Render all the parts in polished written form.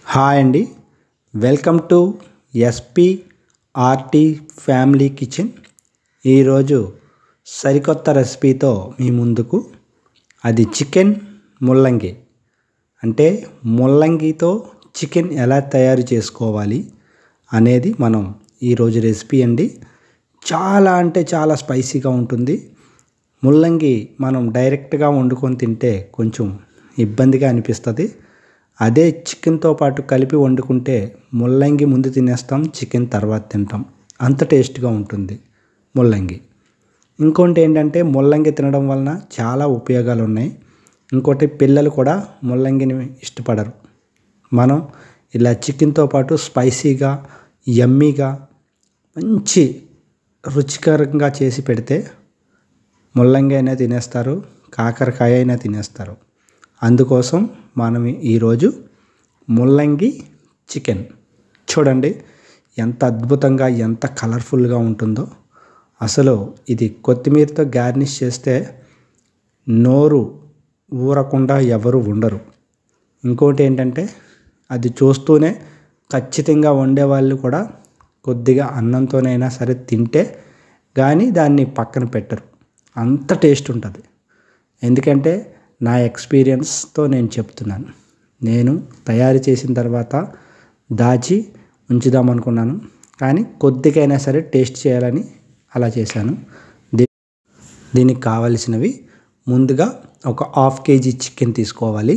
Hi అండి, welcome to ఎస్పీఆర్టీ family kitchen. ఈరోజు సరికొత్త రెసిపీతో మీ ముందుకు. అది చికెన్ ముల్లంగి. అంటే ముల్లంగితో చికెన్ ఎలా తయారు చేసుకోవాలి అనేది మనం ఈరోజు రెసిపీ అండి. చాలా అంటే చాలా స్పైసీగా ఉంటుంది. ముల్లంగి మనం డైరెక్ట్గా వండుకొని తింటే కొంచెం ఇబ్బందిగా అనిపిస్తుంది. అదే చికెన్తో పాటు కలిపి వండుకుంటే ముల్లంగి ముందు తినేస్తాం, చికెన్ తర్వాత తింటాం. అంత టేస్ట్గా ఉంటుంది ముల్లంగి. ఇంకోటి ఏంటంటే ముల్లంగి తినడం వలన చాలా ఉపయోగాలు ఉన్నాయి. ఇంకోటి పిల్లలు కూడా ముల్లంగిని ఇష్టపడరు. మనం ఇలా చికెన్తో పాటు స్పైసీగా యమ్మీగా మంచి రుచికరంగా చేసి పెడితే ముల్లంగి అయినా తినేస్తారు, కాకరకాయ అయినా తినేస్తారు. అందుకోసం మనం ఈరోజు ముల్లంగి చికెన్ చూడండి ఎంత అద్భుతంగా ఎంత కలర్ఫుల్గా ఉంటుందో. అసలు ఇది కొత్తిమీరతో గార్నిష్ చేస్తే నోరు ఊరకుండా ఎవరు ఉండరు. ఇంకోటి ఏంటంటే అది చూస్తూనే ఖచ్చితంగా వండేవాళ్ళు కూడా కొద్దిగా అన్నంతోనైనా సరే తింటే కానీ దాన్ని పక్కన పెట్టరు. అంత టేస్ట్ ఉంటుంది. ఎందుకంటే నా ఎక్స్పీరియన్స్తో నేను చెప్తున్నాను. నేను తయారు చేసిన తర్వాత దాచి ఉంచుదాం అనుకున్నాను, కానీ కొద్దిగైనా సరే టేస్ట్ చేయాలని అలా చేశాను. దీనికి కావలసినవి ముందుగా ఒక 1/2 kg చికెన్ తీసుకోవాలి.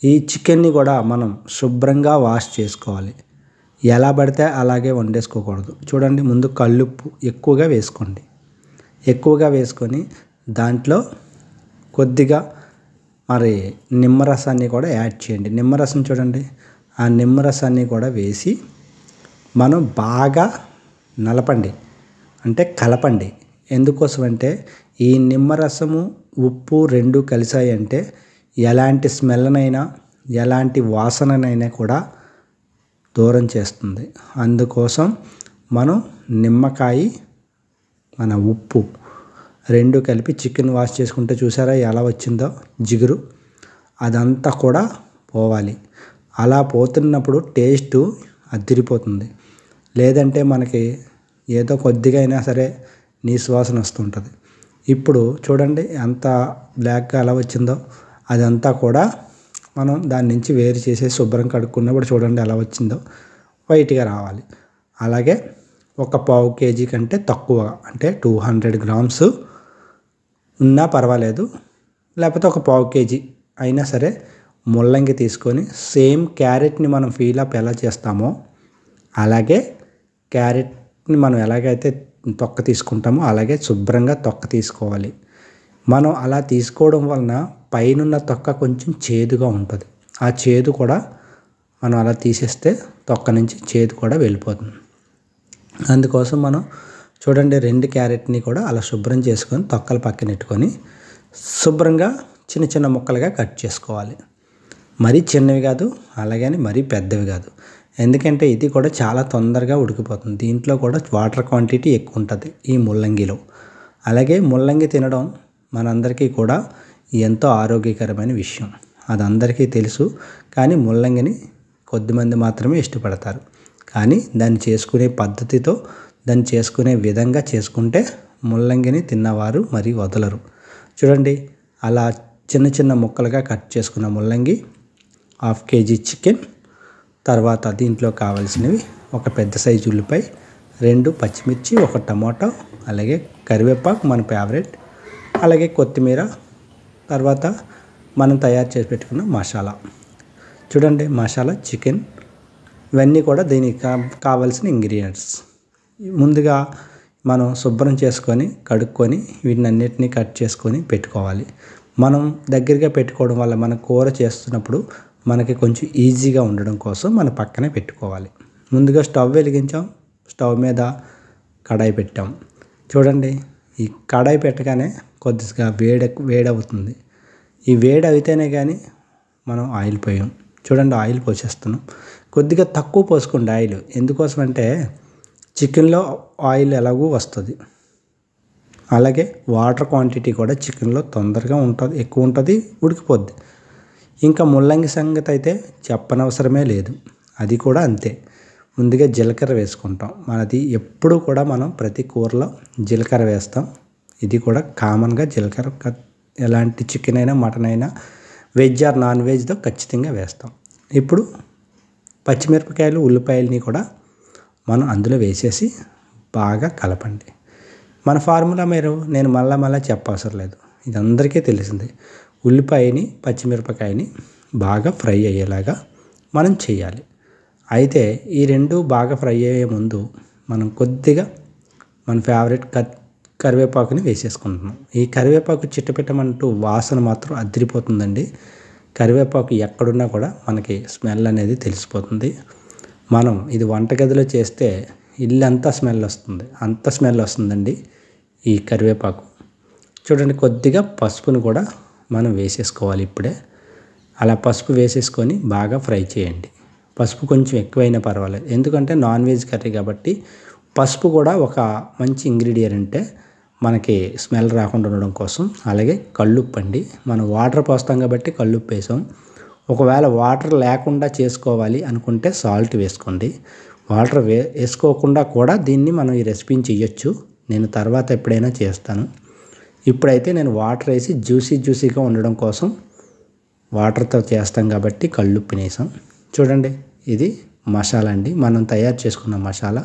ఈ చికెన్ని కూడా మనం శుభ్రంగా వాష్ చేసుకోవాలి. ఎలా పడితే అలాగే వండేసుకోకూడదు. చూడండి, ముందు కల్లుప్పు ఎక్కువగా వేసుకోండి. ఎక్కువగా వేసుకొని దాంట్లో కొద్దిగా నిమ్మరసాన్ని కూడా యాడ్ చేయండి. నిమ్మరసం చూడండి, ఆ నిమ్మరసాన్ని కూడా వేసి మనం బాగా నలపండి, అంటే కలపండి. ఎందుకోసం అంటే ఈ నిమ్మరసము ఉప్పు రెండు కలిసాయంటే ఎలాంటి స్మెల్నైనా ఎలాంటి వాసననైనా కూడా దూరం చేస్తుంది. అందుకోసం మనం నిమ్మకాయ మన ఉప్పు రెండు కలిపి చికెన్ వాష్ చేసుకుంటే చూసారా ఎలా వచ్చిందో జిగురు, అదంతా కూడా పోవాలి. అలా పోతున్నప్పుడు టేస్టు అదిరిపోతుంది. లేదంటే మనకి ఏదో కొద్దిగా అయినా సరే నీసు వాసన వస్తుంటుంది. ఇప్పుడు చూడండి ఎంత బ్లాక్గా ఎలా వచ్చిందో. అదంతా కూడా మనం దాని నుంచి వేరు చేసి శుభ్రం కడుక్కున్నప్పుడు చూడండి ఎలా వచ్చిందో వైట్గా రావాలి. అలాగే ఒక 1/2 kg కంటే తక్కువ, అంటే 200 grams ఉన్నా పర్వాలేదు, లేకపోతే ఒక 1/2 kg అయినా సరే ముల్లంగి తీసుకొని సేమ్ క్యారెట్ని మనం ఫీలప్ ఎలా చేస్తామో అలాగే క్యారెట్ని మనం ఎలాగైతే తొక్క తీసుకుంటామో అలాగే శుభ్రంగా తొక్క తీసుకోవాలి. మనం అలా తీసుకోవడం వలన పైనున్న తొక్క కొంచెం చేదుగా ఉంటుంది. ఆ చేదు కూడా మనం అలా తీసేస్తే తొక్క నుంచి చేదు కూడా వెళ్ళిపోతుంది. అందుకోసం మనం చూడండి 2 క్యారెట్ని కూడా అలా శుభ్రం చేసుకొని తొక్కలు పక్కన పెట్టుకొని శుభ్రంగా చిన్న చిన్న ముక్కలుగా కట్ చేసుకోవాలి. మరీ చిన్నవి కాదు, అలాగని మరీ పెద్దవి కాదు. ఎందుకంటే ఇది కూడా చాలా తొందరగా ఉడికిపోతుంది. దీంట్లో కూడా వాటర్ క్వాంటిటీ ఎక్కువ ఉంటుంది ఈ ముల్లంగిలో. అలాగే ముల్లంగి తినడం మనందరికీ కూడా ఎంతో ఆరోగ్యకరమైన విషయం, అది అందరికీ తెలుసు. కానీ ముల్లంగిని కొద్దిమంది మాత్రమే ఇష్టపడతారు. కానీ దాన్ని చేసుకునే పద్ధతితో దాన్ని చేసుకునే విధంగా చేసుకుంటే ముల్లంగిని తిన్నవారు మరి వదలరు. చూడండి, అలా చిన్న చిన్న ముక్కలుగా కట్ చేసుకున్న ముల్లంగి, 1/2 kg చికెన్, తర్వాత దీంట్లో కావాల్సినవి ఒక పెద్ద సైజు ఉల్లిపాయ, 2 పచ్చిమిర్చి, 1 టమాటో, అలాగే కరివేపాకు మన ఫేవరెట్, అలాగే కొత్తిమీర, తర్వాత మనం తయారు చేసి పెట్టుకున్న మసాలా. చూడండి మసాలా, చికెన్, ఇవన్నీ కూడా దీనికి కావాల్సిన ఇంగ్రీడియంట్స్. ముందుగా మనం శుభ్రం చేసుకొని కడుక్కొని వీటినన్నిటిని కట్ చేసుకొని పెట్టుకోవాలి. మనం దగ్గరగా పెట్టుకోవడం వల్ల మన కూర చేస్తున్నప్పుడు మనకి కొంచెం ఈజీగా ఉండడం కోసం మనం పక్కనే పెట్టుకోవాలి. ముందుగా స్టవ్ వెలిగించాం, స్టవ్ మీద కడాయి పెట్టాం. చూడండి, ఈ కడాయి పెట్టగానే కొద్దిగా వేడవుతుంది. ఈ వేడి అయితేనే కానీ మనం ఆయిల్ పోయాం. చూడండి, ఆయిల్ పోసేస్తున్నాం. కొద్దిగా తక్కువ పోసుకోండి ఆయిల్. ఎందుకోసం అంటే చికెన్లో ఆయిల్ ఎలాగూ వస్తుంది. అలాగే వాటర్ క్వాంటిటీ కూడా చికెన్లో తొందరగా ఉంటుంది, ఎక్కువ ఉంటుంది, ఉడికిపోద్ది. ఇంకా ముల్లంగి సంగతి అయితే చెప్పనవసరమే లేదు. అది కూడా అంతే. ముందుగా జీలకర్ర వేసుకుంటాం. మనది ఎప్పుడు కూడా మనం ప్రతి కూరలో జీలకర్ర వేస్తాం. ఇది కూడా కామన్గా జీలకర్ర ఎలాంటి చికెన్ అయినా మటన్ అయినా వెజ్ ఆర్ నాన్ వెజ్తో ఖచ్చితంగా వేస్తాం. ఇప్పుడు పచ్చిమిరపకాయలు ఉల్లిపాయలని కూడా మనం అందులో వేసేసి బాగా కలపండి. మన ఫార్ములా నేను మళ్ళా చెప్పవసరం లేదు, ఇది అందరికీ తెలిసింది. ఉల్లిపాయని పచ్చిమిరపకాయని బాగా ఫ్రై అయ్యేలాగా మనం చేయాలి. అయితే ఈ రెండు బాగా ఫ్రై అయ్యే ముందు మనం కొద్దిగా మన ఫేవరెట్ కరివేపాకుని వేసేసుకుంటున్నాం. ఈ కరివేపాకు చిట్టపెట్టమంటూ వాసన మాత్రం అదిరిపోతుందండి. కరివేపాకు ఎక్కడున్నా కూడా మనకి స్మెల్ అనేది తెలిసిపోతుంది. మనం ఇది వంటగదిలో చేస్తే ఇల్లంతా స్మెల్ వస్తుంది, అంత స్మెల్ వస్తుందండి ఈ కరివేపాకు. చూడండి, కొద్దిగా పసుపును కూడా మనం వేసేసుకోవాలి ఇప్పుడే. అలా పసుపు వేసేసుకొని బాగా ఫ్రై చేయండి. పసుపు కొంచెం ఎక్కువైనా పర్వాలేదు, ఎందుకంటే నాన్ వెజ్ కర్రీ కాబట్టి పసుపు కూడా ఒక మంచి ఇంగ్రీడియంటే మనకి స్మెల్ రాకుండా ఉండడం కోసం. అలాగే కల్లుప్పు అండి, మనం వాటర్ పోస్తాం కాబట్టి కల్లుప్పు వేసాం. ఒకవేళ వాటర్ లేకుండా చేసుకోవాలి అనుకుంటే సాల్ట్ వేసుకోండి. వాటర్ వేసుకోకుండా కూడా దీన్ని మనం ఈ రెసిపీని చేయొచ్చు. నేను తర్వాత ఎప్పుడైనా చేస్తాను. ఇప్పుడైతే నేను వాటర్ వేసి జ్యూసీగా ఉండడం కోసం వాటర్తో చేస్తాం కాబట్టి కల్లుప్పు వేసాం. చూడండి, ఇది మసాలా అండి, మనం తయారు చేసుకున్న మసాలా.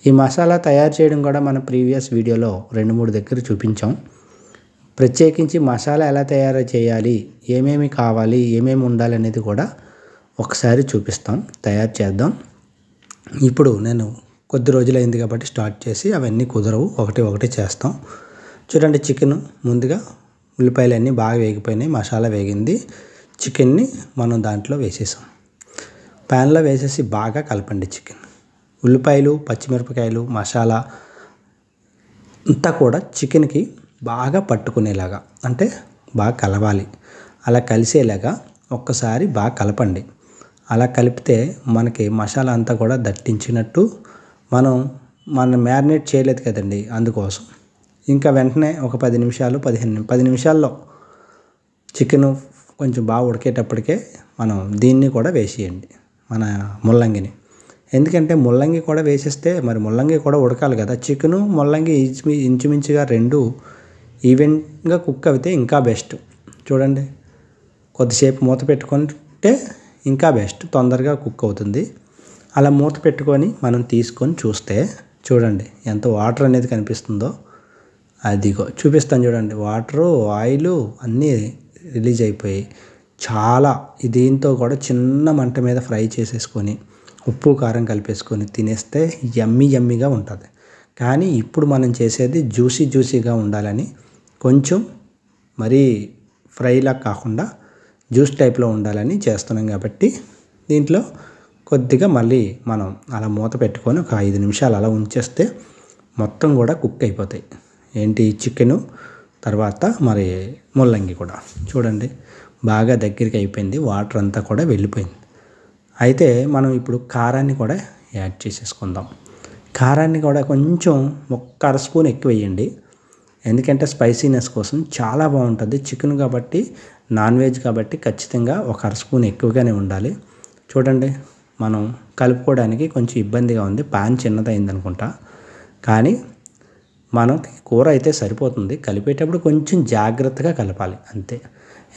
ఈ మసాలా తయారు చేయడం కూడా మన ప్రీవియస్ వీడియోలో 2-3 దగ్గర చూపించాం. ప్రత్యేకించి మసాలా ఎలా తయారు చేయాలి, ఏమేమి కావాలి, ఏమేమి ఉండాలి అనేది కూడా ఒకసారి చూపిస్తాం, తయారు చేద్దాం. ఇప్పుడు నేను కొద్ది రోజులైంది కాబట్టి స్టార్ట్ చేసి అవన్నీ కుదరవు, ఒకటి చేస్తాం. చూడండి, చికెన్ ముందుగా ఉల్లిపాయలు అన్నీ బాగా వేగిపోయినాయి, మసాలా వేగింది. చికెన్ని మనం దాంట్లో వేసేసాం. ప్యాన్లో వేసేసి బాగా కలపండి. చికెన్, ఉల్లిపాయలు, పచ్చిమిరపకాయలు, మసాలా అంతా కూడా చికెన్కి బాగా పట్టుకునేలాగా, అంటే బాగా కలవాలి. అలా కలిసేలాగా ఒక్కసారి బాగా కలపండి. అలా కలిపితే మనకి మసాలా అంతా కూడా దట్టించినట్టు. మనం మ్యారినేట్ చేయలేదు కదండి, అందుకోసం. ఇంకా వెంటనే ఒక 10 నిమిషాలు 10 నిమిషాల్లో చికెను కొంచెం బాగా ఉడికేటప్పటికే మనం దీన్ని కూడా వేసేయండి, మన ముల్లంగిని. ఎందుకంటే ముల్లంగి కూడా వేసేస్తే మరి ముల్లంగి కూడా ఉడకాలి కదా. చికెను ముల్లంగి ఇంచుమించుగా 2 ఈవెంట్గా కుక్ అయితే ఇంకా బెస్ట్. చూడండి, కొద్దిసేపు మూత పెట్టుకుంటే ఇంకా బెస్ట్, తొందరగా కుక్ అవుతుంది. అలా మూత పెట్టుకొని మనం తీసుకొని చూస్తే చూడండి ఎంత వాటర్ అనేది కనిపిస్తుందో. అదిగో చూపిస్తాను చూడండి, వాటరు, ఆయిలు అన్నీ రిలీజ్ అయిపోయి చాలా. దీంతో కూడా చిన్న మంట మీద ఫ్రై చేసేసుకొని ఉప్పు కారం కలిపేసుకొని తినేస్తే యమ్మీగా ఉంటుంది. కానీ ఇప్పుడు మనం చేసేది జ్యూసీగా ఉండాలని, కొంచెం మరీ ఫ్రైలా కాకుండా జ్యూస్ టైప్లో ఉండాలని చేస్తున్నాం కాబట్టి దీంట్లో కొద్దిగా మళ్ళీ మనం అలా మూత పెట్టుకొని ఒక 5 నిమిషాలు అలా ఉంచేస్తే మొత్తం కూడా కుక్ అయిపోతాయి. ఏంటి, చికెను తర్వాత మరి ముల్లంగి కూడా. చూడండి, బాగా దగ్గరికి అయిపోయింది, వాటర్ అంతా కూడా వెళ్ళిపోయింది. అయితే మనం ఇప్పుడు కారాన్ని కూడా యాడ్ చేసేసుకుందాం. కారాన్ని కూడా కొంచెం 1 అర స్పూన్ ఎక్కువ వేయండి, ఎందుకంటే స్పైసీనెస్ కోసం చాలా బాగుంటుంది. చికెన్ కాబట్టి, నాన్ వెజ్ కాబట్టి ఖచ్చితంగా 1 అర స్పూన్ ఎక్కువగానే ఉండాలి. చూడండి, మనం కలుపుకోవడానికి కొంచెం ఇబ్బందిగా ఉంది, పాన్ చిన్నదైంది అనుకుంటా. కానీ మనం కూర అయితే సరిపోతుంది. కలిపేటప్పుడు కొంచెం జాగ్రత్తగా కలపాలి అంతే,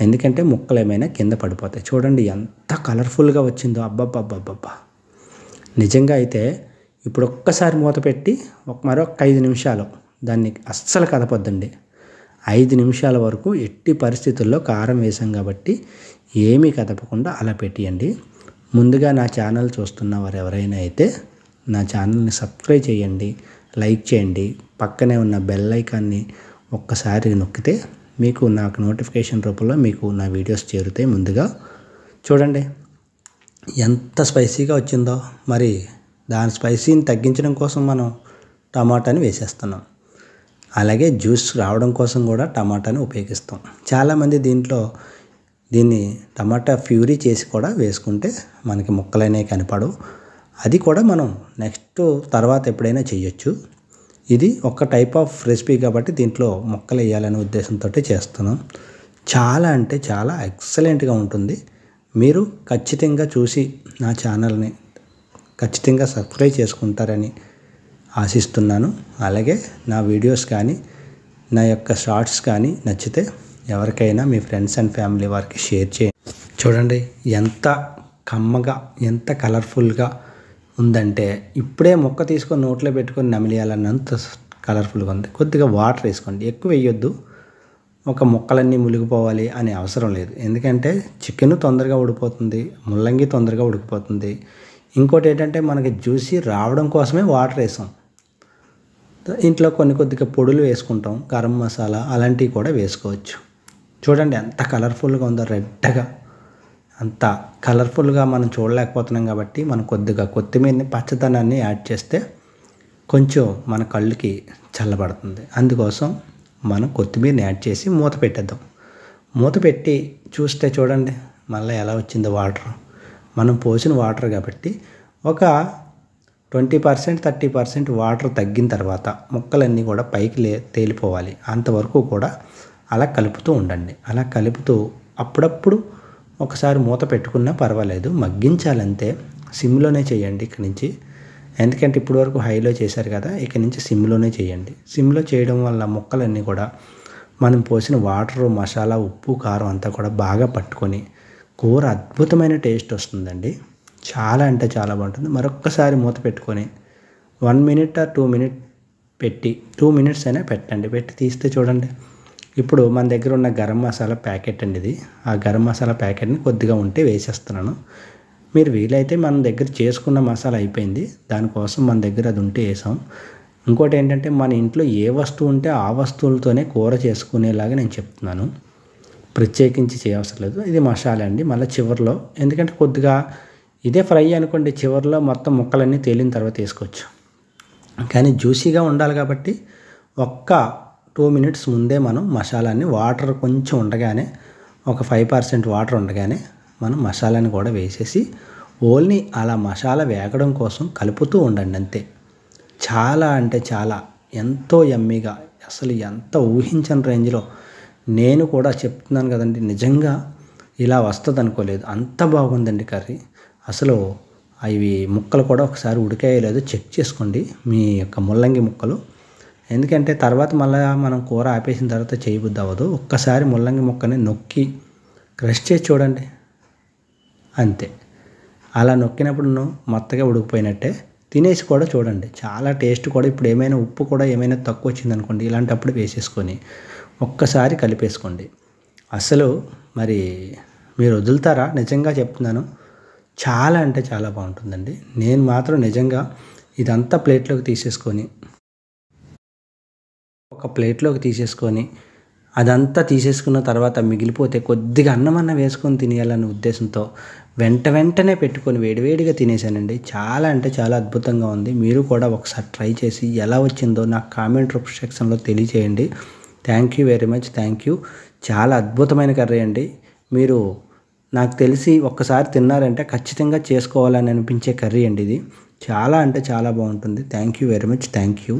ఎందుకంటే ముక్కలు ఏమైనా కింద పడిపోతాయి. చూడండి ఎంత కలర్ఫుల్గా వచ్చిందో, అబ్బబ్బబ్బబ్బబ్బా. నిజంగా అయితే ఇప్పుడు ఒక్కసారి మూత పెట్టి మరొక 5 నిమిషాలు దాన్ని అస్సలు కదపొద్దండి. 5 నిమిషాల వరకు ఎట్టి పరిస్థితుల్లో కారం వేసాం కాబట్టి ఏమీ కదపకుండా అలా పెట్టియండి. ముందుగా నా ఛానల్ చూస్తున్న వారు ఎవరైనా అయితే నా ఛానల్ని సబ్స్క్రైబ్ చేయండి, లైక్ చేయండి. పక్కనే ఉన్న బెల్ ఐకాన్ని ఒక్కసారి నొక్కితే మీకు నాకు నోటిఫికేషన్ రూపంలో మీకు నా వీడియోస్ చేరుతాయి. ముందుగా చూడండి ఎంత స్పైసీగా వచ్చిందో. మరి దాని స్పైసీని తగ్గించడం కోసం మనం టమాటాని వేసేస్తున్నాం. అలాగే జ్యూస్ రావడం కోసం కూడా టమాటాని ఉపయోగిస్తాం. చాలామంది దీన్ని టమాటా ప్యూరీ చేసి కూడా వేసుకుంటే మనకి ముక్కలనేవి కనపడవు. అది కూడా మనం నెక్స్ట్ తర్వాత ఎప్పుడైనా చేయొచ్చు. ఇది ఒక టైప్ ఆఫ్ రెసిపీ కాబట్టి దీంట్లో ముక్కలు వేయాలనే ఉద్దేశంతో చేస్తున్నాం. చాలా అంటే చాలా ఎక్సలెంట్గా ఉంటుంది. మీరు ఖచ్చితంగా చూసి నా ఛానల్ని ఖచ్చితంగా సబ్స్క్రైబ్ చేసుకుంటారని ఆశిస్తున్నాను. అలాగే నా వీడియోస్ కానీ నా యొక్క షార్ట్స్ కానీ నచ్చితే ఎవరికైనా మీ ఫ్రెండ్స్ అండ్ ఫ్యామిలీ వారికి షేర్ చేయండి. చూడండి ఎంత కమ్మగా ఎంత కలర్ఫుల్గా ఉందంటే ఇప్పుడే మొక్క తీసుకొని నోట్లో పెట్టుకొని నమిలియాలన్నంత కలర్ఫుల్గా ఉంది. కొద్దిగా వాటర్ వేసుకోండి, ఎక్కువ వేయొద్దు. ఒక మొక్కలన్నీ మునిగిపోవాలి అనే అవసరం లేదు. ఎందుకంటే చికెన్ తొందరగా ఉడికిపోతుంది, ముల్లంగి తొందరగా ఉడికిపోతుంది. ఇంకోటి ఏంటంటే మనకి జ్యూసీ రావడం కోసమే వాటర్ వేసాం. ఇంట్లో కొద్దిగా పొడులు వేసుకుంటాం, గరం మసాలా అలాంటివి కూడా వేసుకోవచ్చు. చూడండి ఎంత కలర్ఫుల్గా ఉందో, రెడ్గా అంత కలర్ఫుల్గా మనం చూడలేకపోతున్నాం కాబట్టి మనం కొద్దిగా కొత్తిమీరని పచ్చదనాన్ని యాడ్ చేస్తే కొంచెం మన కళ్ళకి చల్లబడుతుంది. అందుకోసం మనం కొత్తిమీరని యాడ్ చేసి మూత పెట్టేద్దాం. మూత పెట్టి చూస్తే చూడండి మళ్ళీ ఎలా వచ్చిందో వాటర్. మనం పోసిన వాటర్ కాబట్టి ఒక 20% 30% వాటర్ తగ్గిన తర్వాత మొక్కలన్నీ కూడా పైకి తేలిపోవాలి. అంతవరకు కూడా అలా కలుపుతూ ఉండండి. అలా కలుపుతూ అప్పుడప్పుడు ఒకసారి మూత పెట్టుకున్నా పర్వాలేదు, మగ్గించాలంతే. సిమ్లోనే చేయండి ఇక్కడి నుంచి. ఎందుకంటే ఇప్పటి వరకు హైలో చేశారు కదా, ఇక్కడి నుంచి సిమ్లోనే చేయండి. సిమ్లో చేయడం వల్ల మొక్కలన్నీ కూడా మనం పోసిన వాటరు, మసాలా, ఉప్పు, కారం అంతా కూడా బాగా పట్టుకొని కూర అద్భుతమైన టేస్ట్ వస్తుందండి. చాలా అంటే చాలా బాగుంటుంది. మరొక్కసారి మూత పెట్టుకొని 1 minute or 2 minutes పెట్టి 2 minutes అయినా పెట్టండి. పెట్టి తీస్తే చూడండి ఇప్పుడు మన దగ్గర ఉన్న గరం మసాలా ప్యాకెట్ అండి ఇది. ఆ గరం మసాలా ప్యాకెట్ని కొద్దిగా ఉంటే వేసేస్తున్నాను. మీరు వీలైతే మన దగ్గర చేసుకున్న మసాలా అయిపోయింది, దానికోసం మన దగ్గర అది ఉంటే వేసాం. ఇంకోటి ఏంటంటే మన ఇంట్లో ఏ వస్తువు ఉంటే ఆ వస్తువులతోనే కూర చేసుకునేలాగా నేను చెప్తున్నాను. ప్రత్యేకించి చేయవసరం లేదు. ఇది మసాలా అండి. మళ్ళీ చివరిలో, ఎందుకంటే కొద్దిగా ఇదే ఫ్రై అనుకోండి, చివరిలో మొత్తం ముక్కలన్నీ తేలిన తర్వాత వేసుకోవచ్చు. కానీ జ్యూసీగా ఉండాలి కాబట్టి ఒక్క 2 minutes ముందే మనం మసాలాని వాటర్ కొంచెం ఉండగానే, ఒక 5% వాటర్ ఉండగానే మనం మసాలాని కూడా వేసేసి ఓన్లీ అలా మసాలా వేగడం కోసం కలుపుతూ ఉండండి అంతే. చాలా అంటే చాలా ఎంతో యమ్మీగా, అసలు ఎంత ఊహించని రేంజ్లో, నేను కూడా చెప్తున్నాను కదండి, నిజంగా ఇలా వస్తుంది అనుకోలేదు. అంత బాగుందండి కర్రీ. అసలు అవి ముక్కలు కూడా ఒకసారి ఉడికాయో లేదో చెక్ చేసుకోండి మీ యొక్క ముల్లంగి ముక్కలు. ఎందుకంటే తర్వాత మళ్ళీ మనం కూర ఆపేసిన తర్వాత చేయబుద్ధి అవ్వదు. ఒక్కసారి ముల్లంగి ముక్కని నొక్కి క్రష్ చేసి చూడండి అంతే. అలా నొక్కినప్పుడు మొత్తగా ఉడికిపోయినట్టే. తినేసి కూడా చూడండి, చాలా టేస్ట్ కూడా. ఇప్పుడు ఏమైనా ఉప్పు కూడా ఏమైనా తక్కువ వచ్చిందనుకోండి, ఇలాంటప్పుడు వేసేసుకొని ఒక్కసారి కలిపేసుకోండి. అసలు మరి మీరు వదులుతారా? నిజంగా చెప్తున్నాను, చాలా అంటే చాలా బాగుంటుందండి. నేను మాత్రం నిజంగా ఇదంతా ప్లేట్లోకి తీసేసుకొని, ఒక ప్లేట్లోకి తీసేసుకొని అదంతా తీసేసుకున్న తర్వాత మిగిలిపోతే కొద్దిగా అన్నమన్న వేసుకొని తినేయాలనే ఉద్దేశంతో వెంటనే పెట్టుకొని వేడివేడిగా తినేసానండి. చాలా అంటే చాలా అద్భుతంగా ఉంది. మీరు కూడా ఒకసారి ట్రై చేసి ఎలా వచ్చిందో నాకు కామెంట్ సెక్షన్లో తెలియజేయండి. Thank you very much. Thank you. చాలా అద్భుతమైన కర్రీ అండి. మీరు నాకు తెలిసి ఒక్కసారి తిన్నారంటే ఖచ్చితంగా చేసుకోవాలని అనిపించే కర్రీ అండి ఇది. చాలా అంటే చాలా బాగుంటుంది. Thank you very much. Thank you.